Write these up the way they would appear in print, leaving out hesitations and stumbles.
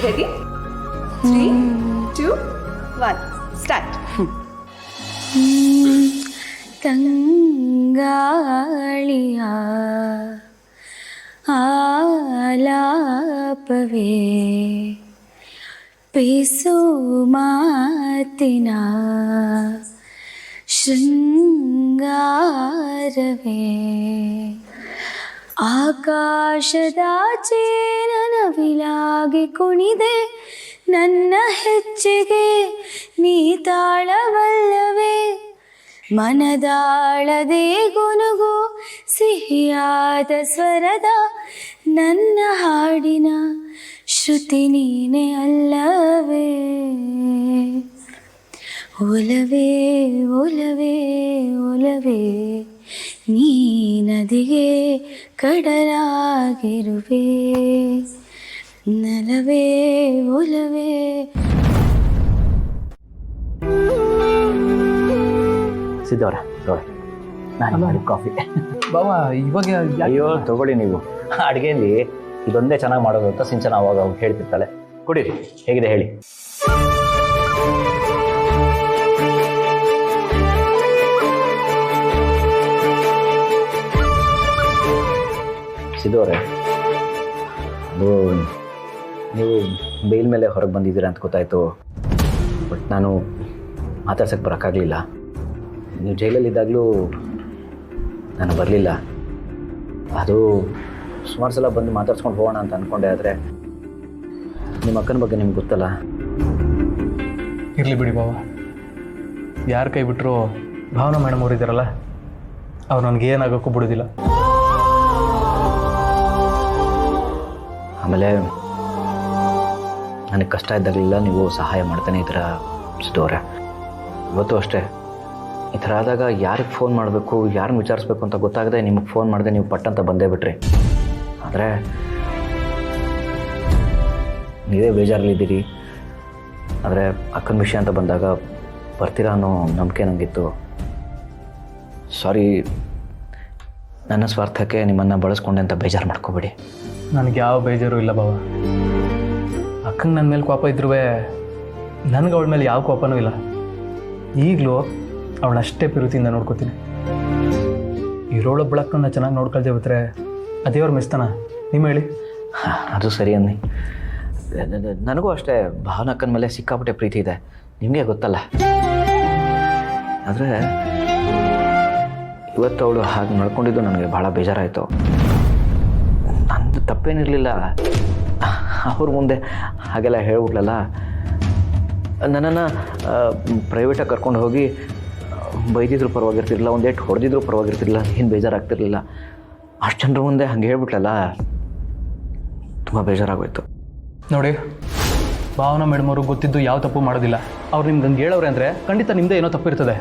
Ready 3 2 1 start. ತಂಗಾಳಿಯ ಆಲಾಪವೇ ಪಿಸು ಮಾತಿನ ಶೃಂಗಾರವೇ ಆಕಾಶದಾಚೆ ನವಿಲಾಗಿ ಕುಣಿದೆ ನನ್ನ ಹೆಜ್ಜೆಗೆ ನೀ ತಾಳವಲ್ಲವೇ ಮನದಾಳದೆ ಗುನುಗು ಸಿಹಿಯಾದ ಸ್ವರದ ನನ್ನ ಹಾಡಿನ ಶ್ರುತಿ ನೀನೆ ಅಲ್ಲವೇ ಒಲವೇ ಒಲವೇ ಒಲವೇ ನೀ ನದಿಗೆ ಕಡಲಾಗಿರುವೆ ನಲವೇ ಒಲವೇ. ಸಿದ್ದವ್ರ ತಗೊಳ್ಳಿ, ನಾನು ಮಾಡಿ ಕಾಫಿ. ಬಾವ ಇವಾಗ ಅಯ್ಯೋ ತಗೊಳ್ಳಿ, ನೀವು ಅಡುಗೆಯಲ್ಲಿ ಇದೊಂದೇ ಚೆನ್ನಾಗಿ ಮಾಡೋದು ಅಂತ ಸಿಂಚನ ಅವಾಗ ಹೇಳ್ತಿರ್ತಾಳೆ. ಕುಡೀರಿ, ಹೇಗಿದೆ ಹೇಳಿ. ಸಿದ್ದವ್ರೆ, ಅದು ನೀವು ಬೇಲ್ ಮೇಲೆ ಹೊರಗೆ ಬಂದಿದ್ದೀರಾ ಅಂತ ಗೊತ್ತಾಯಿತು. ಬಟ್ ನಾನು ಮಾತಾಡ್ಸೋಕ್ಕೆ ಬರೋಕ್ಕಾಗಲಿಲ್ಲ. ನೀವು ಜೈಲಲ್ಲಿದ್ದಾಗಲೂ ನಾನು ಬರಲಿಲ್ಲ. ಅದು ಸುಮಾರು ಸಲ ಬಂದು ಮಾತಾಡ್ಸ್ಕೊಂಡು ಹೋಗೋಣ ಅಂತ ಅಂದ್ಕೊಂಡೆ. ಆದರೆ ನಿಮ್ಮ ಅಕ್ಕನ ಬಗ್ಗೆ ನಿಮ್ಗೆ ಗೊತ್ತಲ್ಲ. ಇರಲಿ ಬಿಡಿ ಬಾವ, ಯಾರು ಕೈ ಬಿಟ್ಟರು ಭಾವನಾ ಮೇಡಮ್ ಅವ್ರು ಇದ್ದಾರಲ್ಲ, ಅವ್ರು ನನಗೆ ಏನಾಗೋಕ್ಕೂ ಬಿಡೋದಿಲ್ಲ. ಆಮೇಲೆ ನನಗೆ ಕಷ್ಟ ಇದ್ದಾಗಲಿಲ್ಲ ನೀವು ಸಹಾಯ ಮಾಡ್ತಾನೆ ಇದ್ದೀರ ಸಿದ್ದವ್ರೆ. ಇವತ್ತು ಅಷ್ಟೇ, ಈ ಥರ ಆದಾಗ ಯಾರಿಗೆ ಫೋನ್ ಮಾಡಬೇಕು, ಯಾರನ್ನ ವಿಚಾರಿಸ್ಬೇಕು ಅಂತ ಗೊತ್ತಾಗದೆ ನಿಮಗೆ ಫೋನ್ ಮಾಡಿದೆ, ನೀವು ಪಟ್ಟಂತ ಬಂದೇ ಬಿಟ್ರಿ. ಆದರೆ ನೀವೇ ಬೇಜಾರಲ್ಲಿದ್ದೀರಿ. ಆದರೆ ಅಕ್ಕನ ವಿಷಯ ಅಂತ ಬಂದಾಗ ಬರ್ತೀರಾ ಅನ್ನೋ ನಂಬಿಕೆ ನನಗಿತ್ತು. ಸಾರಿ, ನನ್ನ ಸ್ವಾರ್ಥಕ್ಕೆ ನಿಮ್ಮನ್ನು ಬಳಸ್ಕೊಂಡೆ ಅಂತ ಬೇಜಾರು ಮಾಡ್ಕೋಬೇಡಿ. ನನಗೆ ಯಾವ ಬೇಜಾರು ಇಲ್ಲ ಬಾವ. ಅಕ್ಕಂಗೆ ನನ್ನ ಮೇಲೆ ಕೋಪ ಇದ್ರೂ ನನಗೆ ಅವಳ ಮೇಲೆ ಯಾವ ಕೋಪನೂ ಇಲ್ಲ. ಈಗಲೂ ಅವಳಷ್ಟೇ ಪ್ರೀತಿಯಿಂದ ನೋಡ್ಕೋತೀನಿ. ಇರೋಳೊಬ್ಬಳ ಅಕ್ಕನ್ನ ಚೆನ್ನಾಗಿ ನೋಡ್ಕೊಳ್ದೆ ಬಿಟ್ರೆ ಅದೇವ್ರ ಮಿಸ್ತಾನ, ನೀವು ಹೇಳಿ. ಅದು ಸರಿ ಅನ್ನಿ. ನನಗೂ ಅಷ್ಟೇ ಭಾವನಾ ಅಕ್ಕನ ಮೇಲೆ ಸಿಕ್ಕಾಪಟ್ಟೆ ಪ್ರೀತಿ ಇದೆ, ನಿಮಗೆ ಗೊತ್ತಲ್ಲ. ಆದರೆ ಇವತ್ತು ಅವಳು ಹಾಗೆ ನಡ್ಕೊಂಡಿದ್ದು ನನಗೆ ಭಾಳ ಬೇಜಾರಾಯಿತು. ನಂದು ತಪ್ಪೇನಿರಲಿಲ್ಲ, ಅವ್ರ ಮುಂದೆ ಹಾಗೆಲ್ಲ ಹೇಳ್ಬಿಟ್ಲಲ್ಲ. ನನ್ನನ್ನು ಪ್ರೈವೇಟಾಗಿ ಕರ್ಕೊಂಡು ಹೋಗಿ ಬೈದಿದ್ರು ಪರವಾಗಿರ್ತಿರ್ಲಿಲ್ಲ, ಒಂದೇಟು ಹೊಡೆದಿದ್ರು ಪರವಾಗಿರ್ತಿರ್ಲಿಲ್ಲ, ಏನು ಬೇಜಾರಾಗ್ತಿರ್ಲಿಲ್ಲ. ಅಷ್ಟು ಜನರ ಮುಂದೆ ಹಂಗೆ ಹೇಳ್ಬಿಟ್ಲಲ್ಲ, ತುಂಬ ಬೇಜಾರಾಗೋಯ್ತು. ನೋಡಿ, ಭಾವನಾ ಮೇಡಮ್ ಅವರು ಗೊತ್ತಿದ್ದು ಯಾವ ತಪ್ಪು ಮಾಡೋದಿಲ್ಲ. ಅವ್ರು ನಿಮ್ಗೆ ಹಂಗೆ ಹೇಳೋರೆ ಅಂದರೆ ಖಂಡಿತ ನಿಮ್ಮದೇ ಏನೋ ತಪ್ಪು ಇರ್ತದೆ.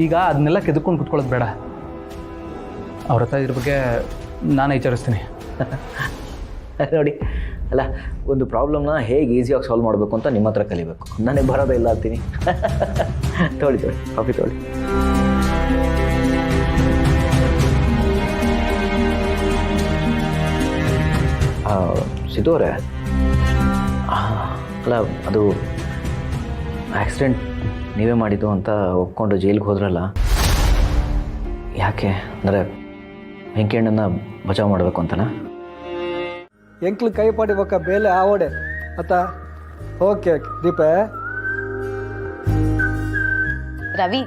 ಈಗ ಅದನ್ನೆಲ್ಲ ಕೆದ್ಕೊಂಡು ಕುತ್ಕೊಳ್ಳೋದು ಬೇಡ. ಅವ್ರ ಹತ್ರ ಇದ್ರ ಬಗ್ಗೆ ನಾನೇ ವಿಚಾರಿಸ್ತೀನಿ. ನೋಡಿ, ಅಲ್ಲ, ಒಂದು ಪ್ರಾಬ್ಲಮ್ನ ಹೇಗೆ ಈಸಿಯಾಗಿ ಸಾಲ್ವ್ ಮಾಡಬೇಕು ಅಂತ ನಿಮ್ಮ ಹತ್ರ ಕಲಿಬೇಕು. ನನಗೆ ಬರೋದೇ ಇಲ್ಲ ಅಂತೀನಿ. ತೊಗೊಳ್ಳಿ ಕಾಫಿ ತೊಗೊಳ್ಳಿ. ಸಿದ್ದವ್ರೆ, ಅಲ್ಲ, ಅದು ಆಕ್ಸಿಡೆಂಟ್ ನೀವೇ ಮಾಡಿದ್ದು ಅಂತ ಒಪ್ಕೊಂಡು ಜೈಲಿಗೆ ಹೋದ್ರಲ್ಲ, ಯಾಕೆ? ಅಂದರೆ ವೆಂಕಣ್ಣನ ಬಚಾವ್ ಮಾಡಬೇಕು ಅಂತನಾ? ಎಂಕ್ಲು ಕೈ ಪಡಿಬೇಕ ಬೇಲೆ ಆವಡೆ ಅತ್ತ. ಓಕೆ ದೀಪ. ರವಿ,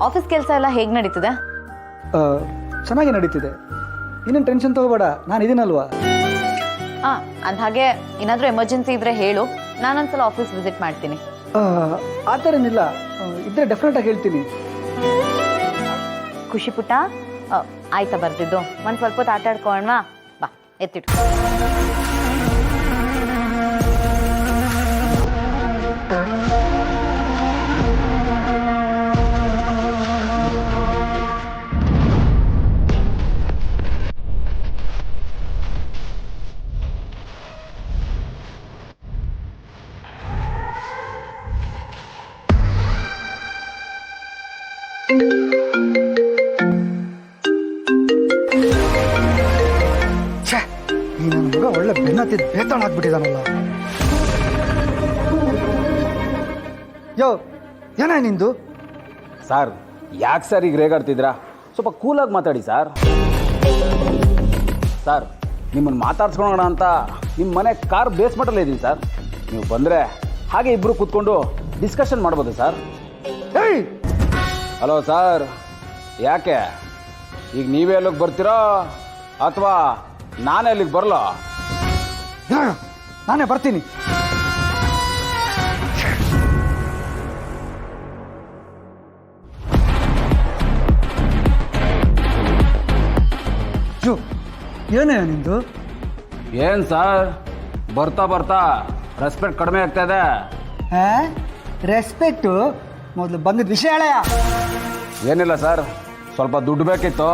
ಆಫೀಸ್ ಕೆಲಸ ಎಲ್ಲ ಹೇಗೆ ನಡೀತಿದೆ? ಚೆನ್ನಾಗಿ ನಡೀತಿದೆ, ಇನ್ನೇನು ಟೆನ್ಷನ್ ತಗೋಬೇಡ, ನಾನು ಇದೀನಲ್ವಾ. ಅಂದ ಹಾಗೆ ಏನಾದರೂ ಎಮರ್ಜೆನ್ಸಿ ಇದ್ರೆ ಹೇಳು, ನಾನೊಂದ್ಸಲ ಆಫೀಸ್ ವಿಸಿಟ್ ಮಾಡ್ತೀನಿ. ಆ ಥರ ಏನಿಲ್ಲ, ಇದ್ರೆ ಡೆಫಿನೆಟಾಗಿ ಹೇಳ್ತೀನಿ. ಖುಷಿ ಪುಟ್ಟ, ಆಯ್ತಾ ಬರ್ತಿದ್ದು? ಒಂದು ಸ್ವಲ್ಪ ಹೊತ್ತು ಆಟ ಆಡ್ಕೊಳ್ಳೋಣ ಬಾ, ಎತ್ತಿಟ್ಟು. ಈ ನನ್ನ ಮಗ ಒಳ್ಳೆ ಬೆನ್ನತ್ತಿದ್ದು ಬೇತಾಳ ಆಗ್ಬಿಟ್ಟಿದಾನಲ್ಲ. ಯೋ ಏನ ನಿಂದು? ಸರ್ ಯಾಕೆ ಸರ್ ಈಗ ರೇಗಾಡ್ತಿದ್ದೀರಾ? ಸ್ವಲ್ಪ ಕೂಲಾಗಿ ಮಾತಾಡಿ ಸರ್. ಸರ್ ನಿಮ್ಮನ್ನು ಮಾತಾಡ್ಸ್ಕೊಳೋಣ ಅಂತ ನಿಮ್ಮ ಮನೆ ಕಾರ್ ಬೇಸ್ಮೆಂಟಲ್ಲೇ ಇದ್ದೀನಿ ಸರ್. ನೀವು ಬಂದರೆ ಹಾಗೆ ಇಬ್ಬರು ಕೂತ್ಕೊಂಡು ಡಿಸ್ಕಷನ್ ಮಾಡ್ಬೋದು ಸರ್. ಏಯ್ ಹಲೋ ಸರ್, ಯಾಕೆ ಈಗ ನೀವೇ ಅಲ್ಲಿಗೆ ಬರ್ತೀರೋ ಅಥವಾ ನಾನೇ ಅಲ್ಲಿಗೆ ಬರಲೋ? ನಾನೇ ಬರ್ತೀನಿ. ಯೋ ಏನೇ ನಿಂದು? ಏನು ಸರ್ ಬರ್ತಾ ಬರ್ತಾ ರೆಸ್ಪೆಕ್ಟ್ ಕಡಿಮೆ ಆಗ್ತಾ ಇದೆ. ರೆಸ್ಪೆಕ್ಟು ಮೊದಲು ಬಂದಿದ್ದ ವಿಷಯ ಹೇಳಯ್ಯ. ಏನಿಲ್ಲ ಸರ್, ಸ್ವಲ್ಪ ದುಡ್ಡು ಬೇಕಿತ್ತು,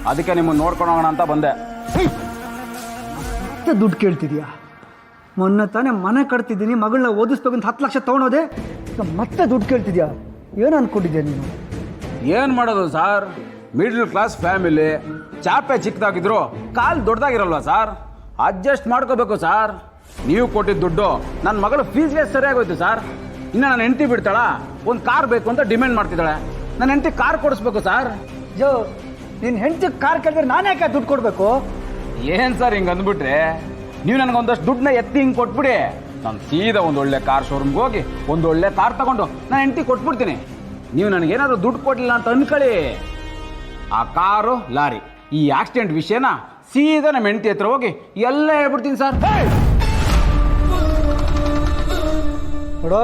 ಅದಕ್ಕೆ ನಿಮ್ಮನ್ನು ನೋಡ್ಕೊಂಡು ಹೋಗೋಣ ಅಂತ ಬಂದೆ. ಮತ್ತೆ ದುಡ್ಡು ಕೇಳ್ತಿದ್ಯಾ? ಮೊನ್ನೆ ತಾನೇ ಮನೆ ಕಟ್ತಿದ್ದೀನಿ, ಮಗಳನ್ನ ಓದಿಸ್ಬೇಕು ಅಂತ 10 ಲಕ್ಷ ತೊಗೊಳೋದೆ, ಈಗ ಮತ್ತೆ ದುಡ್ಡು ಕೇಳ್ತಿದ್ಯಾ? ಏನು ಅನ್ಕೊಂಡಿದ್ಯಾ ನೀನು? ಏನು ಮಾಡೋದು ಸರ್, ಮಿಡ್ಲ್ ಕ್ಲಾಸ್ ಫ್ಯಾಮಿಲಿ, ಚಾಪೆ ಚಿಕ್ಕದಾಗಿದ್ರು ಕಾಲು ದೊಡ್ಡದಾಗಿರಲ್ವಾ ಸರ್, ಅಡ್ಜಸ್ಟ್ ಮಾಡ್ಕೋಬೇಕು ಸರ್. ನೀವು ಕೊಟ್ಟಿದ್ದ ದುಡ್ಡು ನನ್ನ ಮಗಳು ಫೀಸ್ಗೆ ಸರಿಯಾಗೋಯ್ತು ಸರ್. ಇನ್ನು ನನ್ನ ಹೆಂಡತಿ ಬಿಡ್ತಾಳ, ಒಂದು ಕಾರ್ ಬೇಕು ಅಂತ ಡಿಮ್ಯಾಂಡ್ ಮಾಡ್ತಿದ್ದಾಳೆ. ನನ್ನ ಹೆಂಡತಿ ಕಾರ್ ಕೊಡಿಸ್ಬೇಕು ಸರ್. ಯೋ ನಿನ್ನ ಹೆಂಡತಿ ಕಾರ್ ಕೇಳಿದ್ರೆ ನಾನು ಯಾಕೆ ದುಡ್ಡು ಕೊಡಬೇಕು? ಏನು ಸರ್ ಹಿಂಗೆ ಅಂದ್ಬಿಟ್ರೆ, ನೀವು ನನಗೆ ಒಂದಷ್ಟು ದುಡ್ಡನ್ನ ಎತ್ತಿ ಹಿಂಗೆ ಕೊಟ್ಬಿಡಿ, ನಾನು ಸೀದಾ ಒಂದೊಳ್ಳೆ ಕಾರ್ ಶೋರೂಮ್ಗೆ ಹೋಗಿ ಒಂದೊಳ್ಳೆ ಕಾರ್ ತಗೊಂಡು ನಾನು ಹೆಂಡತಿ ಕೊಟ್ಬಿಡ್ತೀನಿ. ನೀವು ನನಗೇನಾದರೂ ದುಡ್ಡು ಕೊಡಲಿಲ್ಲ ಅಂತ ಅಂದ್ಕೊಳ್ಳಿ, ಆ ಕಾರು ಲಾರಿ ಈ ಆಕ್ಸಿಡೆಂಟ್ ವಿಷಯನ ಸೀದಾ ನಮ್ಮ ಹೆಂಡತಿ ಹತ್ರ ಹೋಗಿ ಎಲ್ಲ ಹೇಳ್ಬಿಡ್ತೀನಿ ಸರ್. ನೋಡು